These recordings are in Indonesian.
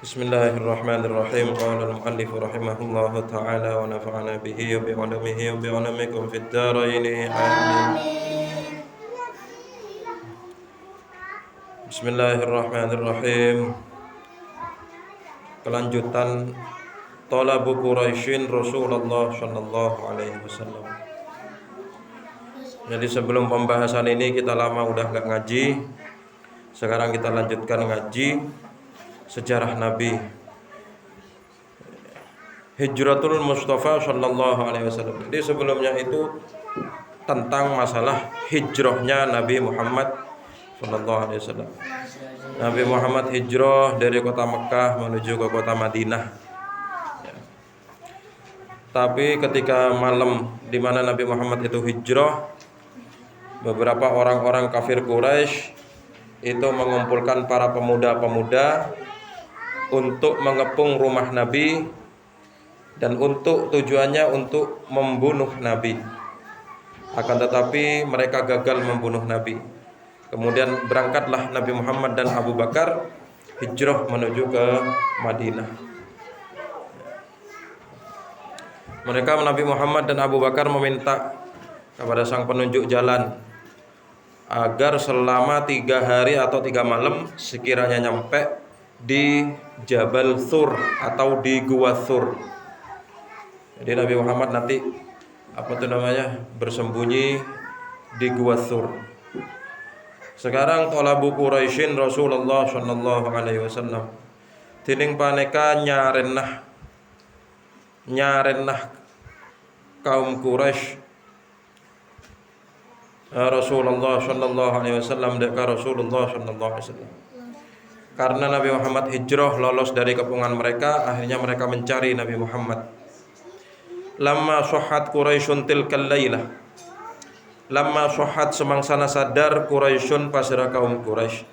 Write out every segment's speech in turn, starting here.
Bismillahirrahmanirrahim. Qala al-muallif rahimahullahu ta'ala wa nafa'ana bihi wa bi'ulumihi wa bi'ulumikum fid dharain. Amin. Bismillahirrahmanirrahim. Kelanjutan Talabu Quraisyin Rasulullah sallallahu alaihi wasallam. Jadi sebelum pembahasan ini kita lama udah gak ngaji. Sekarang kita lanjutkan ngaji sejarah Nabi. Hijratul Mustafa sallallahu alaihi wasallam. Jadi sebelumnya itu tentang masalah hijrahnya Nabi Muhammad sallallahu alaihi wasallam. Nabi Muhammad hijrah dari kota Mekah menuju ke kota Madinah. Tapi ketika malam di mana Nabi Muhammad itu hijrah, beberapa orang-orang kafir Quraisy itu mengumpulkan para pemuda-pemuda untuk mengepung rumah Nabi dan untuk tujuannya untuk membunuh Nabi. Akan tetapi mereka gagal membunuh Nabi. Kemudian berangkatlah Nabi Muhammad dan Abu Bakar hijrah menuju ke Madinah. Mereka Nabi Muhammad dan Abu Bakar meminta kepada sang penunjuk jalan agar selama 3 hari atau 3 malam sekiranya nyampe di Jabal Thur atau di Gua Thur. Jadi Nabi Muhammad nanti bersembunyi di Gua Thur. Sekarang talabu Quraisyin Rasulullah sallallahu alaihi wasallam. Tining paneka nyarenah kaum Quraisy Rasulullah sallallahu alaihi wasallam deka Rasulullah sallallahu alaihi wasallam. Karena Nabi Muhammad hijrah lolos dari kepungan mereka, akhirnya mereka mencari Nabi Muhammad. Lamma sahhat Quraisyun tilkal lailah. Lamma sahhat semangsana sadar Quraisyun pasira kaum Quraisy.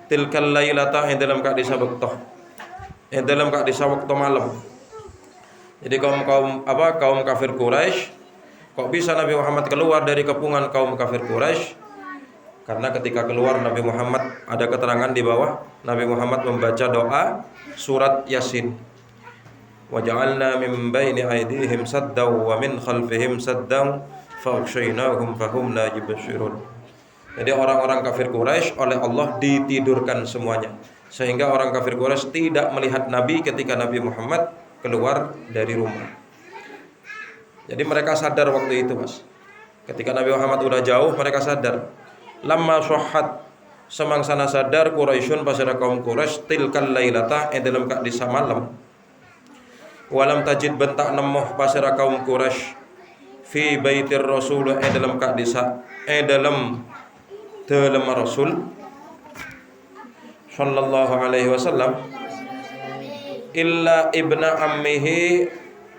Tilkal lailata ing dalam kak disa wektu. Ing dalam kak disa wektu malam. Jadi kaum kafir Quraisy, kok bisa Nabi Muhammad keluar dari kepungan kaum kafir Quraisy? Karena ketika keluar Nabi Muhammad, ada keterangan di bawah, Nabi Muhammad membaca doa surat Yasin. Wa ja'alna min baini aydihim saddaw wa min khalfihim saddaw fa'aghshaynahum fahum la yubsirun. Jadi orang-orang kafir Quraisy oleh Allah ditidurkan semuanya, sehingga orang kafir Quraisy tidak melihat Nabi ketika Nabi Muhammad keluar dari rumah. Jadi mereka sadar waktu itu, Mas. Ketika Nabi Muhammad udah jauh, mereka sadar. Lamma sahhat semangsana sadar Quraisyun pasira kaum Quraisy tilkal lailata ing dalam kak disa malam. Walam tajid bentak nemoh pasira kaum Quraisy fi baitir Rasul ing dalam kak disa dalam Rasul sallallahu alaihi wasallam illa ibna ammihi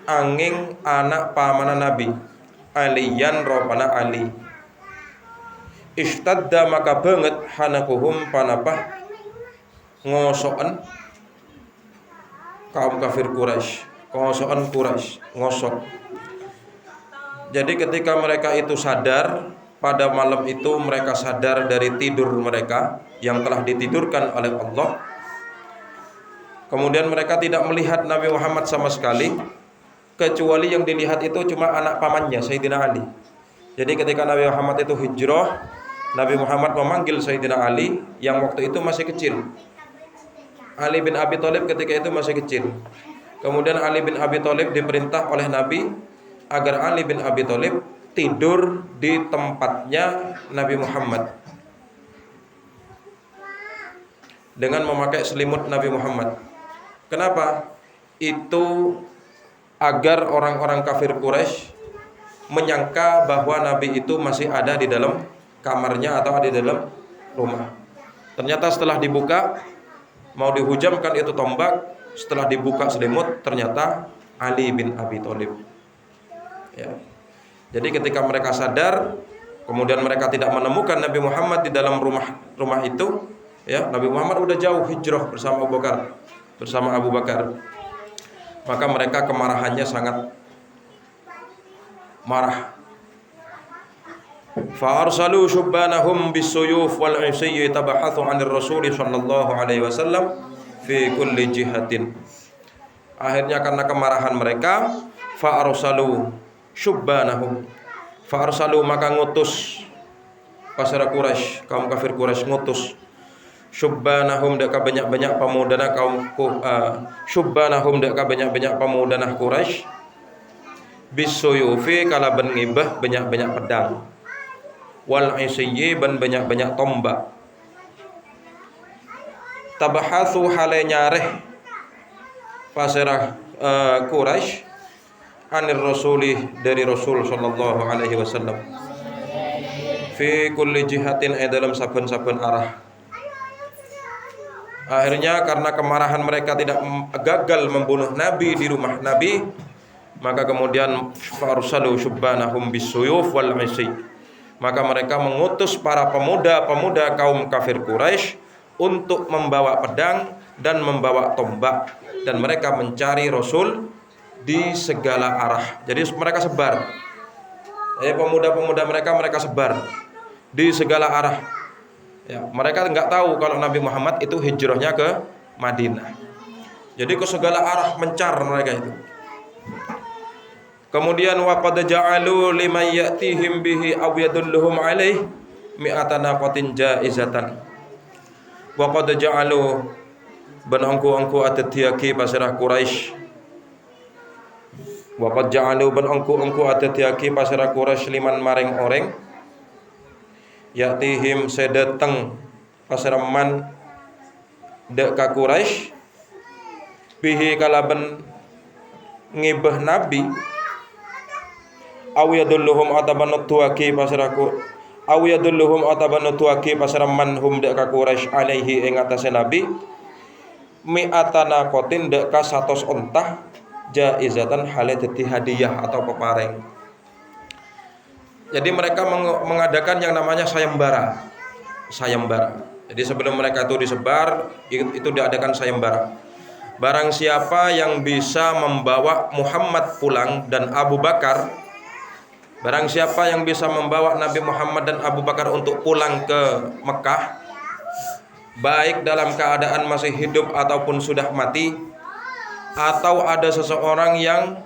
angin anak pamana Nabi Aliyan robana Ali. Ishtadda maka banget hanakuhum panapah ngosokan kaum kafir Quraisy, ngosokan Quraisy, ngosok. Jadi ketika mereka itu sadar, pada malam itu mereka sadar dari tidur mereka yang telah ditidurkan oleh Allah. Kemudian mereka tidak melihat Nabi Muhammad sama sekali, kecuali yang dilihat itu cuma anak pamannya Sayyidina Ali. Jadi ketika Nabi Muhammad itu hijrah, Nabi Muhammad memanggil Sayyidina Ali yang waktu itu masih kecil. Ali bin Abi Thalib ketika itu masih kecil. Kemudian Ali bin Abi Thalib diperintah oleh Nabi agar Ali bin Abi Thalib tidur di tempatnya Nabi Muhammad dengan memakai selimut Nabi Muhammad. Kenapa? Itu agar orang-orang kafir Quraisy menyangka bahwa Nabi itu masih ada di dalam kamarnya atau ada di dalam rumah. Ternyata setelah dibuka, mau dihujamkan itu tombak, setelah dibuka selimut, ternyata Ali bin Abi Thalib. Ya. Jadi ketika mereka sadar, kemudian mereka tidak menemukan Nabi Muhammad di dalam rumah itu, ya, Nabi Muhammad udah jauh hijrah bersama Abu Bakar. Maka mereka kemarahannya sangat marah. Fa arsalu shubbanahum bisuyuf wal 'isyi tabahathu 'anir rasul sallallahu alaihi wasallam fi kulli jihatin. Akhirnya karena kemarahan mereka, fa arsalu syubbanahum. Fa arsalu maka ngutus pasara Quraisy, kaum kafir Quraisy ngutus syubbanahum deka banyak-banyak pemudana syubbanahum deka banyak-banyak pemudana Quraisy bisuyufi kalaban ngibah banyak-banyak pedang wal isyi ban banyak-banyak tombak tabahatsu hale nyareh pasara Quraisy anir rasuli dari Rasul sallallahu alaihi wasallam fi kulli jihatin dalam saben-saben arah. Akhirnya karena kemarahan mereka tidak gagal membunuh Nabi di rumah Nabi, maka kemudian farsalu syubbanahum bisuyuf wal isyi. Maka mereka mengutus para pemuda-pemuda kaum kafir Quraisy untuk membawa pedang dan membawa tombak, dan mereka mencari Rasul di segala arah. Jadi mereka sebar. Pemuda-pemuda mereka sebar di segala arah. Ya, mereka nggak tahu kalau Nabi Muhammad itu hijrahnya ke Madinah. Jadi ke segala arah mencar mereka itu. Kemudian wa qad ja'alu liman ya'tihim bihi aw yadulluhum alaih mi'atana qatin jaizatan. Wa qad ja'alu ban angku atatiaki pasarah Quraisy. Wa qad ja'alu ban angku atatiaki pasarah Quraisy liman maring oreng ya'tihim sedeteng pasaraman dek ka Quraisy bihi kalaban ngibah Nabi aw yadulluhum atabanutuaki pasaraku aw yadulluhum atabanutuaki pasaraman hum dek ka Quraisy alaihi ing atase Nabi mi'atana qatin dek ka 100 ontah jaizatan hale dadi hadiah atau pepareng. Jadi mereka mengadakan yang namanya sayembara. Jadi sebelum mereka itu disebar, itu diadakan sayembara. Barang siapa yang bisa membawa Muhammad pulang dan Abu Bakar, barang siapa yang bisa membawa Nabi Muhammad dan Abu Bakar untuk pulang ke Mekah, baik dalam keadaan masih hidup ataupun sudah mati, atau ada seseorang yang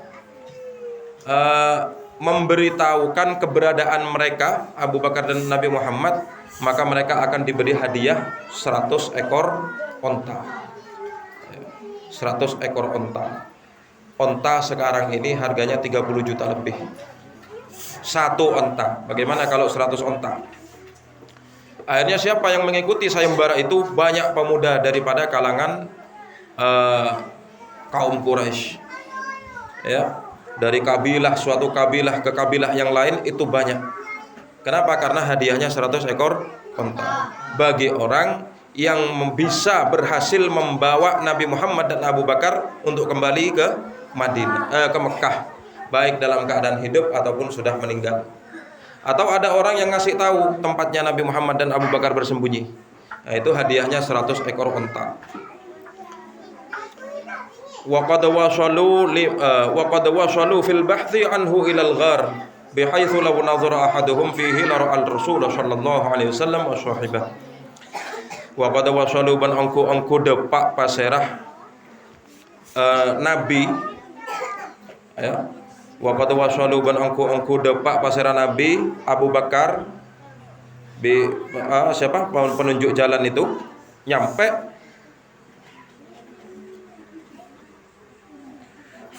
memberitahukan keberadaan mereka Abu Bakar dan Nabi Muhammad, maka mereka akan diberi hadiah 100 ekor onta. 100 ekor onta. Onta sekarang ini harganya 30 juta lebih. Satu onta. Bagaimana kalau 100 onta? Akhirnya siapa yang mengikuti sayembara itu? Banyak pemuda daripada kalangan kaum Quraisy. Ya. Dari suatu kabilah ke kabilah yang lain itu banyak. Kenapa? Karena hadiahnya 100 ekor onta. Bagi orang yang bisa berhasil membawa Nabi Muhammad dan Abu Bakar untuk kembali ke Madinah, ke Mekah, baik dalam keadaan hidup ataupun sudah meninggal. Atau ada orang yang ngasih tahu tempatnya Nabi Muhammad dan Abu Bakar bersembunyi. Nah, itu hadiahnya 100 ekor onta. Wa qad wasalu fil bahthi anhu ilal ghar bihaitsu law nazara ahaduhum fihi la ra'al rasul sallallahu alaihi wasallam wa sahibah. Wa qad wasalu ban angku depak paserah Nabi, ya. Wa qad wasalu ban angku depak paserah Nabi Abu Bakar siapa penunjuk jalan itu nyampe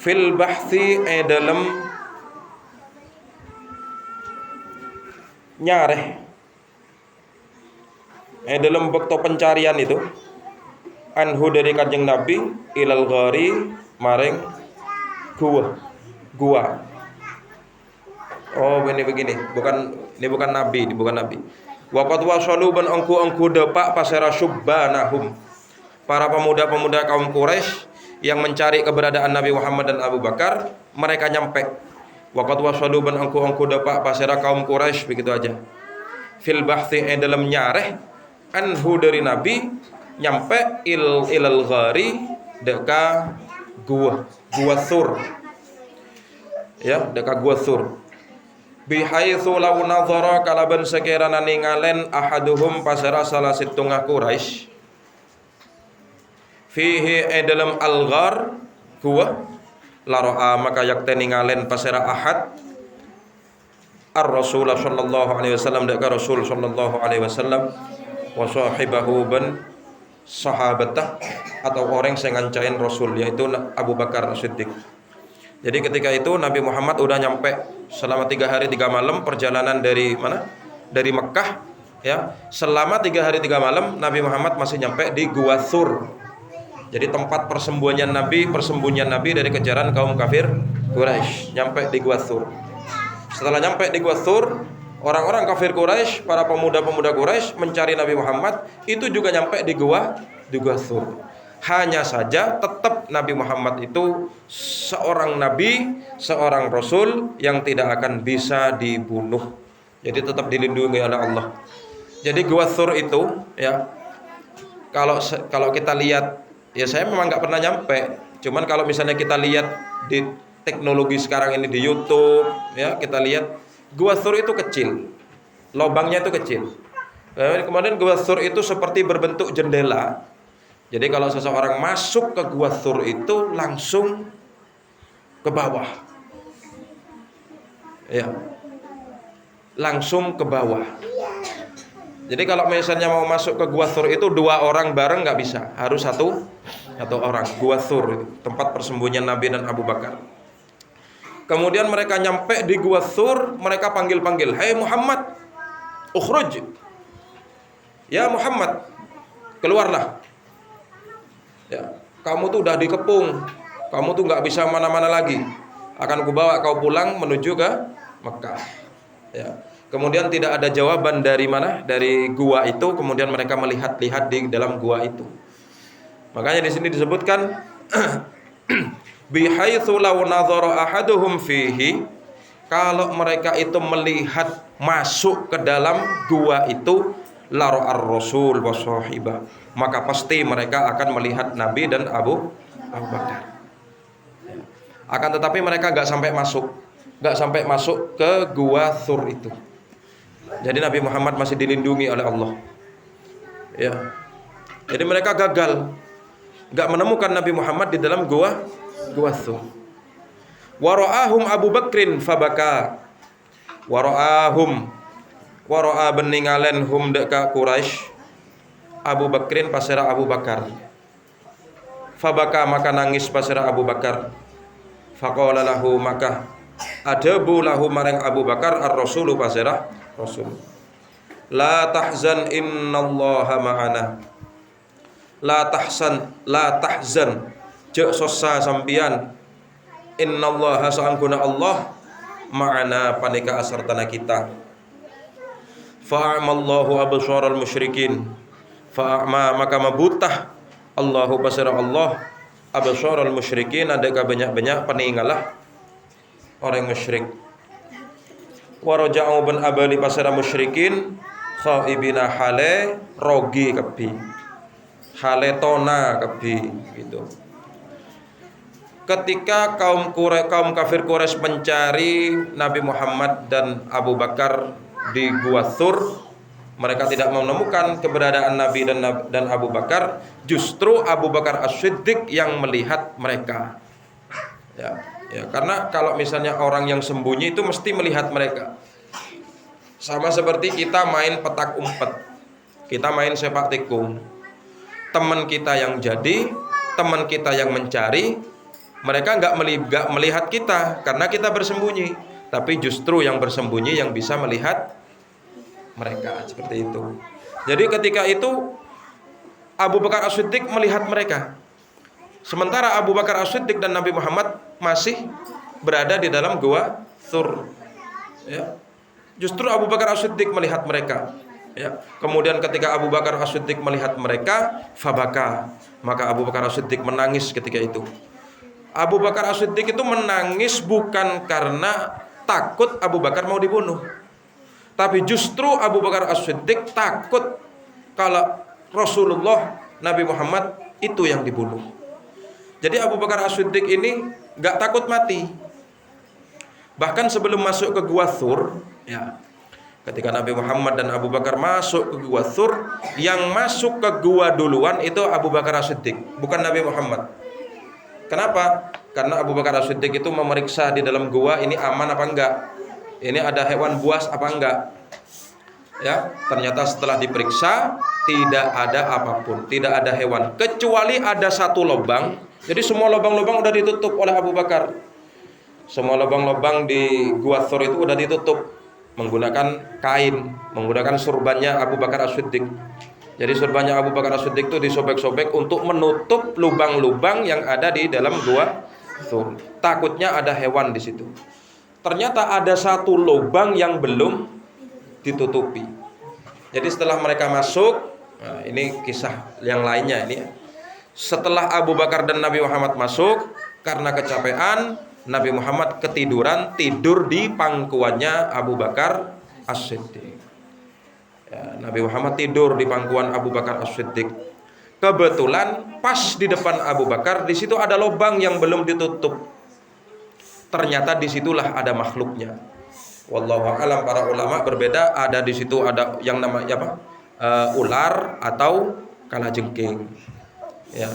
fil bahthi dalam nyareh dalam waktu pencarian itu anhu dari kanjeng Nabi ilal ghari maring gua. Oh ini begini, bukan Nabi. Wa qad wasalu ban angku depak pasera syubbanahum, para pemuda-pemuda kaum Quraisy yang mencari keberadaan Nabi Muhammad dan Abu Bakar, mereka nyampe. Waqad wasalu ban angku depak pasera kaum Quraisy, begitu aja. Fil bahthi dalam nyareh anhu dari Nabi nyampe ilal ghari deka gua Thur. Ya, deka gua Thur. Bihaitsu law nazara kalaban sekirana ningalen ahaduhum pasera salah setengah Quraisy fihi dalam al-ghar gua laro'a maka yakteni ngalen pasera ahad ar-rasul sallallahu alaihi wasallam deka rasul sallallahu alaihi wasallam wa sahibahu ban sahabatah atau orang yang ngancain rasul yaitu Abu Bakar As-Siddiq. Jadi ketika itu Nabi Muhammad udah nyampe selama 3 hari 3 malam perjalanan dari mana? Dari Mekah ya. Selama 3 hari 3 malam Nabi Muhammad masih nyampe di Gua Thur. Jadi tempat persembunyian Nabi dari kejaran kaum kafir Quraisy, nyampe di Gua Thur. Setelah nyampe di Gua Thur, orang-orang kafir Quraisy, para pemuda-pemuda Quraisy mencari Nabi Muhammad, itu juga nyampe di Gua Thur. Hanya saja tetap Nabi Muhammad itu seorang nabi, seorang rasul yang tidak akan bisa dibunuh. Jadi tetap dilindungi oleh Allah. Jadi Gua Thur itu ya, kalau kita lihat, ya saya memang nggak pernah nyampe. Cuman kalau misalnya kita lihat di teknologi sekarang ini di YouTube, ya kita lihat Gua Thur itu kecil, lubangnya itu kecil. Kemudian Gua Thur itu seperti berbentuk jendela. Jadi kalau seseorang masuk ke Gua Thur itu langsung ke bawah, ya, langsung ke bawah. Jadi kalau misalnya mau masuk ke Gua Thur itu 2 orang bareng nggak bisa, harus satu orang. Gua Thur, tempat persembunyian Nabi dan Abu Bakar. Kemudian mereka nyampe di Gua Thur, mereka panggil-panggil, "Hai Muhammad, ukhruj. Ya Muhammad, keluarlah. Ya, kamu tuh udah dikepung, kamu tuh nggak bisa mana-mana lagi. Akan kubawa kau pulang menuju ke Mekah." Ya. Kemudian tidak ada jawaban dari mana? Dari gua itu. Kemudian mereka melihat-lihat di dalam gua itu. Makanya di sini disebutkan bihaitsu law nadhara ahaduhum fihi, kalau mereka itu melihat masuk ke dalam gua itu, lara'ar rasul wa sahibah, maka pasti mereka akan melihat Nabi dan Abu Bakar. Akan tetapi mereka nggak sampai masuk ke Gua Thur itu. Jadi Nabi Muhammad masih dilindungi oleh Allah. Ya. Jadi mereka gagal, nggak menemukan Nabi Muhammad di dalam Gua Thur. Wara'ahum Abu Bakrin fabaka. Wara'a beningalen hum deka Quraisy Abu Bakrin pasera Abu Bakar. Fabaka maka nangis pasera Abu Bakar. Faqala lahu maka adabu lahu marang Abu Bakar ar-rasulu pasera Rasul. La tahzan innallaha ma'ana. La tahzan jek sosa sampian. Innallaha sa'angkuna Allah ma'ana panika asartana kita. Fa'amallahu absharal musyrikin. Fa'ama maka mabutah Allahu basara Allah absharal musyrikin, adakah banyak-banyak peninggalah orang musyrik. Waraja'u bin abali pasara musyrikin khaibina hale rogi kebi, hale tona kebi gitu. Ketika kaum kafir Quraisy mencari Nabi Muhammad dan Abu Bakar di Gua Thur, mereka tidak menemukan keberadaan Nabi dan Abu Bakar. Justru Abu Bakar As-Siddiq yang melihat mereka. Ya, karena kalau misalnya orang yang sembunyi itu mesti melihat mereka. Sama seperti kita main petak umpet, kita main sepak tikung. Teman kita yang jadi, teman kita yang mencari, mereka nggak melihat kita karena kita bersembunyi. Tapi justru yang bersembunyi yang bisa melihat mereka, seperti itu. Jadi ketika itu Abu Bakar As-Siddiq melihat mereka. Sementara Abu Bakar As-Siddiq dan Nabi Muhammad masih berada di dalam Gua Thur. Ya. Justru Abu Bakar As-Siddiq melihat mereka. Ya. Kemudian ketika Abu Bakar As-Siddiq melihat mereka, fabaka, maka Abu Bakar As-Siddiq menangis ketika itu. Abu Bakar As-Siddiq itu menangis bukan karena takut Abu Bakar mau dibunuh, tapi justru Abu Bakar As-Siddiq takut kalau Rasulullah Nabi Muhammad itu yang dibunuh. Jadi Abu Bakar As-Siddiq ini gak takut mati. Bahkan sebelum masuk ke Gua Thur, ya, Ketika Nabi Muhammad dan Abu Bakar masuk ke gua Thur, yang masuk ke gua duluan itu Abu Bakar As-Siddiq, bukan Nabi Muhammad. Kenapa? Karena Abu Bakar As-Siddiq itu memeriksa di dalam gua ini aman apa enggak, ini ada hewan buas apa enggak. Ya, ternyata setelah diperiksa tidak ada apapun, tidak ada hewan, kecuali ada satu lubang. Jadi semua lubang-lubang udah ditutup oleh Abu Bakar. Semua lubang-lubang di gua Thur itu udah ditutup menggunakan kain, menggunakan surbannya Abu Bakar As-Siddiq. Jadi surbannya Abu Bakar As-Siddiq itu disobek-sobek untuk menutup lubang-lubang yang ada di dalam gua Thur. Takutnya ada hewan di situ. Ternyata ada satu lubang yang belum ditutupi. Jadi setelah mereka masuk, nah ini kisah yang lainnya ini. Setelah Abu Bakar dan Nabi Muhammad masuk, karena kecapean, Nabi Muhammad ketiduran, tidur di pangkuannya Abu Bakar As-Siddiq. Ya, Nabi Muhammad tidur di pangkuan Abu Bakar As-Siddiq. Kebetulan pas di depan Abu Bakar, di situ ada lubang yang belum ditutup. Ternyata disitulah ada makhluknya. Wallahu a'lam, para ulama berbeda, ada di situ ada yang namanya apa? Ular atau kalajengking. Ya,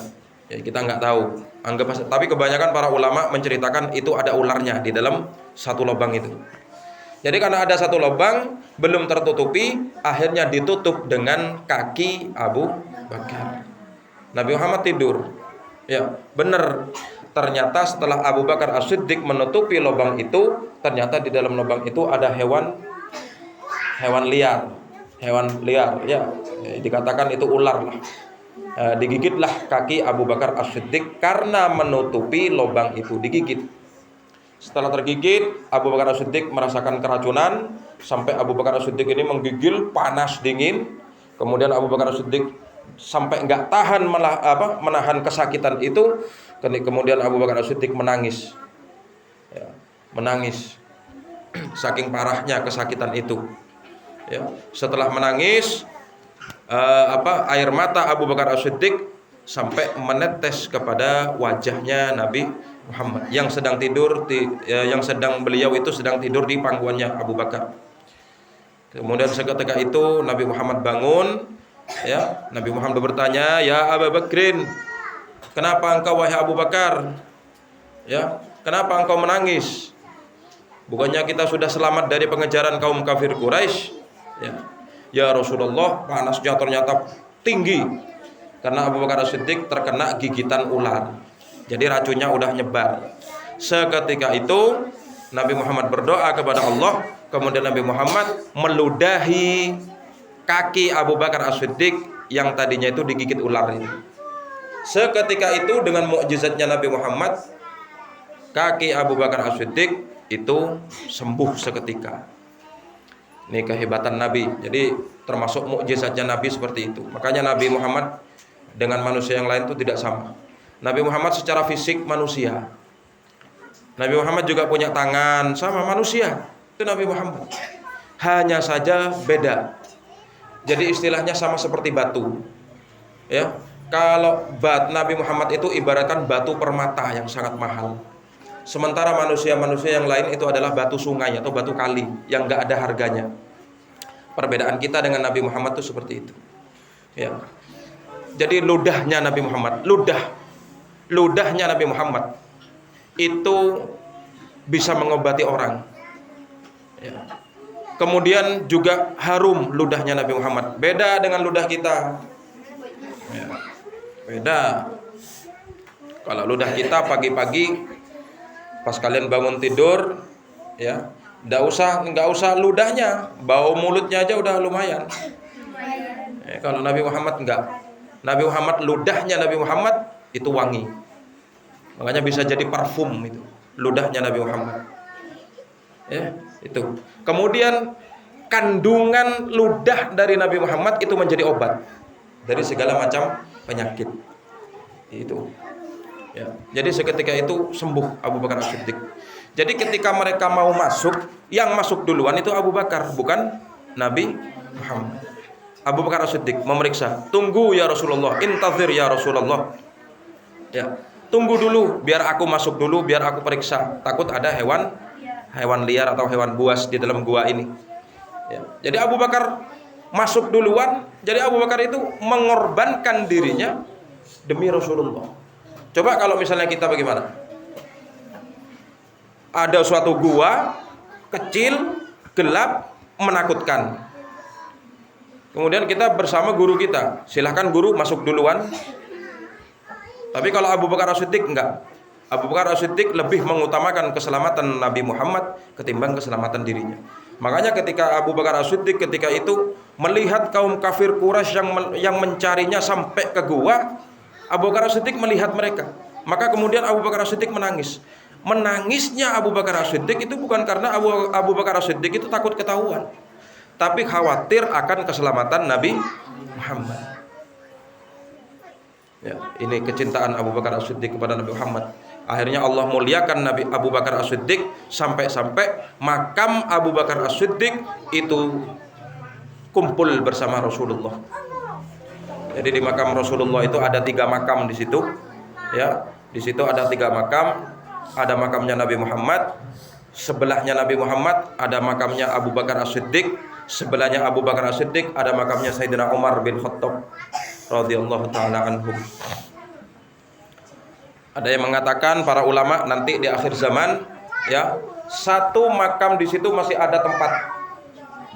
kita nggak tahu. Anggap, tapi kebanyakan para ulama menceritakan itu ada ularnya di dalam satu lubang itu. Jadi karena ada satu lubang belum tertutupi, akhirnya ditutup dengan kaki Abu Bakar. Nabi Muhammad tidur. Ya, benar. Ternyata setelah Abu Bakar As-Siddiq menutupi lubang itu, ternyata di dalam lubang itu ada hewan liar. Ya, dikatakan itu ular lah. Digigitlah kaki Abu Bakar As-Siddiq karena menutupi lubang itu, digigit. Setelah tergigit, Abu Bakar As-Siddiq merasakan keracunan, sampai Abu Bakar As-Siddiq ini menggigil, panas dingin. Kemudian Abu Bakar As-Siddiq sampai nggak tahan menahan kesakitan itu. Kemudian Abu Bakar As-Siddiq menangis, ya, menangis saking parahnya kesakitan itu. Ya, setelah menangis, air mata Abu Bakar As-Siddiq sampai menetes kepada wajahnya Nabi Muhammad yang sedang tidur, beliau itu sedang tidur di pangkuannya Abu Bakar. Kemudian seketika itu Nabi Muhammad bangun. Ya, Nabi Muhammad bertanya, "Ya Abu Bakrin, kenapa engkau wahai Abu Bakar? Ya, kenapa engkau menangis? Bukannya kita sudah selamat dari pengejaran kaum kafir Quraisy?" Ya Rasulullah, panasnya ternyata tinggi karena Abu Bakar As-Siddiq terkena gigitan ular. Jadi racunnya udah nyebar. Seketika itu Nabi Muhammad berdoa kepada Allah, kemudian Nabi Muhammad meludahi kaki Abu Bakar As-Siddiq yang tadinya itu digigit ular itu. Seketika itu dengan mukjizatnya Nabi Muhammad, kaki Abu Bakar As-Siddiq itu sembuh seketika. Ini kehebatan Nabi. Jadi termasuk mukjizatnya Nabi seperti itu. Makanya Nabi Muhammad dengan manusia yang lain itu tidak sama. Nabi Muhammad secara fisik manusia. Nabi Muhammad juga punya tangan sama manusia. Itu Nabi Muhammad. Hanya saja beda. Jadi istilahnya sama seperti batu. Ya, kalau Nabi Muhammad itu ibaratkan batu permata yang sangat mahal. Sementara manusia-manusia yang lain itu adalah batu sungai atau batu kali yang nggak ada harganya. Perbedaan kita dengan Nabi Muhammad itu seperti itu. Ya. Jadi ludahnya Nabi Muhammad, ludahnya Nabi Muhammad itu bisa mengobati orang. Ya. Kemudian juga harum ludahnya Nabi Muhammad. Beda dengan ludah kita. Ya. Beda. Kalau ludah kita pagi-pagi pas kalian bangun tidur, ya, nggak usah ludahnya, bau mulutnya aja udah lumayan. Ya, kalau Nabi Muhammad enggak. Nabi Muhammad, ludahnya Nabi Muhammad itu wangi. Makanya bisa jadi parfum itu, ludahnya Nabi Muhammad. Ya, itu. Kemudian kandungan ludah dari Nabi Muhammad itu menjadi obat dari segala macam penyakit. Itu. Ya. Jadi seketika itu sembuh Abu Bakar As-Siddiq. Jadi ketika mereka mau masuk, yang masuk duluan itu Abu Bakar, bukan Nabi Muhammad. Abu Bakar As-Siddiq memeriksa, "Tunggu ya Rasulullah, intazir ya Rasulullah." Ya, tunggu dulu biar aku masuk dulu, biar aku periksa. Takut ada hewan liar atau hewan buas di dalam gua ini. Ya. Jadi Abu Bakar masuk duluan. Jadi Abu Bakar itu mengorbankan dirinya demi Rasulullah. Coba kalau misalnya kita bagaimana? Ada suatu gua kecil, gelap, menakutkan. Kemudian kita bersama guru kita. Silahkan guru masuk duluan. Tapi kalau Abu Bakar As-Siddiq enggak. Abu Bakar As-Siddiq lebih mengutamakan keselamatan Nabi Muhammad ketimbang keselamatan dirinya. Makanya ketika Abu Bakar As-Siddiq ketika itu melihat kaum kafir Quraisy yang mencarinya sampai ke gua, Abu Bakar As-Siddiq melihat mereka. Maka kemudian Abu Bakar As-Siddiq menangis. Menangisnya Abu Bakar As-Siddiq itu bukan karena Abu Bakar As-Siddiq itu takut ketahuan, tapi khawatir akan keselamatan Nabi Muhammad. Ya, ini kecintaan Abu Bakar As-Siddiq kepada Nabi Muhammad. Akhirnya Allah muliakan Nabi Abu Bakar As-Siddiq sampai-sampai makam Abu Bakar As-Siddiq itu kumpul bersama Rasulullah. Jadi di makam Rasulullah itu ada 3 makam di situ. Ya, di situ ada 3 makam. Ada makamnya Nabi Muhammad, sebelahnya Nabi Muhammad ada makamnya Abu Bakar As-Siddiq, sebelahnya Abu Bakar As-Siddiq ada makamnya Sayyidina Umar bin Khattab radhiyallahu taala anhum. Ada yang mengatakan para ulama nanti di akhir zaman ya, satu makam di situ masih ada tempat.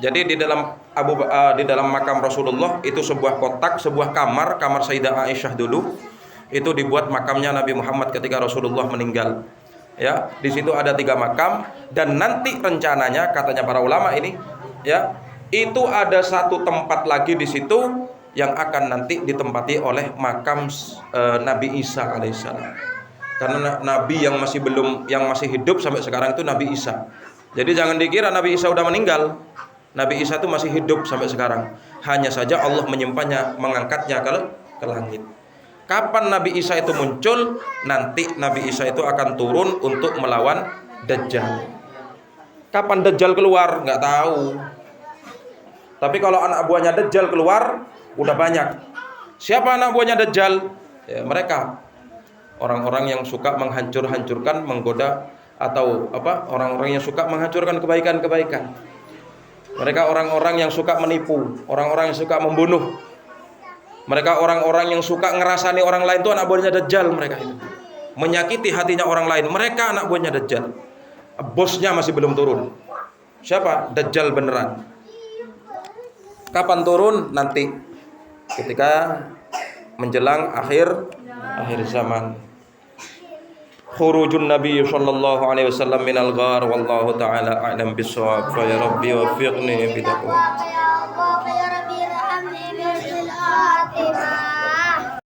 Jadi di dalam makam Rasulullah itu sebuah kotak, sebuah kamar Sayyidah Aisyah dulu. Itu dibuat makamnya Nabi Muhammad ketika Rasulullah meninggal. Ya, di situ ada 3 makam dan nanti rencananya katanya para ulama ini ya, itu ada satu tempat lagi di situ yang akan nanti ditempati oleh makam Nabi Isa alaihissalam. Karena nabi yang masih hidup sampai sekarang itu Nabi Isa. Jadi jangan dikira Nabi Isa udah meninggal. Nabi Isa itu masih hidup sampai sekarang. Hanya saja Allah menyimpannya, mengangkatnya ke langit. Kapan Nabi Isa itu muncul? Nanti Nabi Isa itu akan turun untuk melawan Dajjal. Kapan Dajjal keluar? Nggak tahu. Tapi kalau anak buahnya Dajjal keluar, udah banyak. Siapa anak buahnya Dajjal? Ya, mereka orang-orang yang suka menghancurkan, menggoda atau orang-orang yang suka menghancurkan kebaikan-kebaikan. Mereka orang-orang yang suka menipu, orang-orang yang suka membunuh. Mereka orang-orang yang suka ngerasani orang lain itu anak buahnya Dajjal mereka itu. Menyakiti hatinya orang lain, mereka anak buahnya Dajjal. Bosnya masih belum turun. Siapa? Dajjal beneran. Kapan turun? Nanti ketika menjelang akhir zaman. Khurujun Nabi sallallahu alaihi wasallam minal ghar wallahu taala a'lam bissawab. Fa ya rabbi waffiqni bit taqwa.